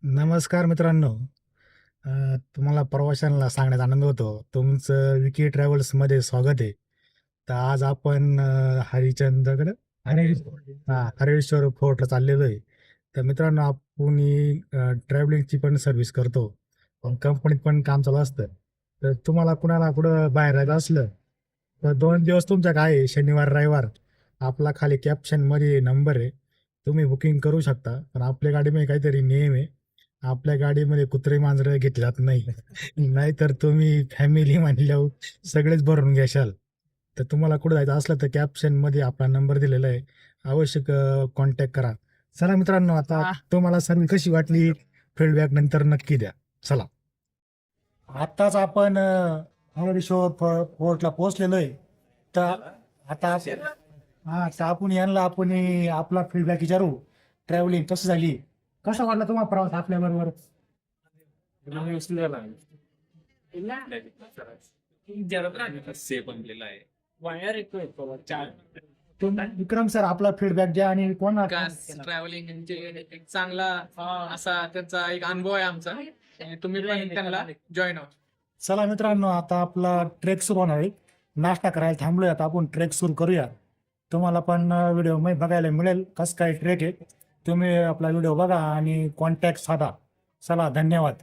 नमस्कार मित्रांनो. तुम्हाला प्रवाशांना सांगण्यात आनंद होतो. तुमचं विकी ट्रॅव्हल्समध्ये स्वागत आहे. तर आज आपण हरिश्चंद्रगड हरे हरेश्वर फोर्टला चाललेलो आहे. तर मित्रांनो, आपण ट्रॅव्हलिंगची पण सर्व्हिस करतो. पण कंपनीत पण काम चालू असतं. तर तुम्हाला कुणाला कुठं बाहेर जायचं असलं तर 2 दिवस तुमच्या काय आहे, शनिवार रविवार. आपला खाली कॅप्शनमध्ये नंबर आहे, तुम्ही बुकिंग करू शकता. पण आपल्या गाडीमध्ये काहीतरी नियम आहे. आपल्या गाडीमध्ये कुत्रे मांजरं घेतले जात नाही. नाहीतर तुम्ही फॅमिली म्हणल्यावर सगळेच भरून घ्याल. तर तुम्हाला कुठं जायचं असलं तर कॅप्शनमध्ये आपला नंबर दिलेला आहे, आवश्यक कॉन्टॅक्ट करा. चला मित्रांनो, आता तुम्हाला सर्व कशी वाटली फीडबॅक नंतर नक्की द्या. चला. आत्ताच आपण हरिश्वर फोर्टला पोहोचलेलो आहे. तर आता तर आपण यांना आपला फीडबॅक विचारू. ट्रॅव्हलिंग कसं झाली, कसा वाटला तुम्हाला प्रवास आपल्या बरोबर? सेफ बनलेला आहे. वायर येतोय विक्रम सर, आपला फीडबॅक द्या आणि कोणा ट्रॅव्हलिंग म्हणजे एक चांगला असा त्यांचा एक अनुभव आहे आमचा. आणि तुम्ही पण त्यांना जॉईन व्हा. चला मित्रांनो, आता आपला ट्रेक सुरू होणार आहे. नाश्ता करायला थांबलोय, आता आपण ट्रेक सुरू करूया. तुम्हाला पण व्हिडिओ मध्ये बघायला मिळेल कसं काय ट्रेक आहे. तुम्ही आपला व्हिडिओ बघा आणि कॉन्टॅक्ट साधा. चला, धन्यवाद.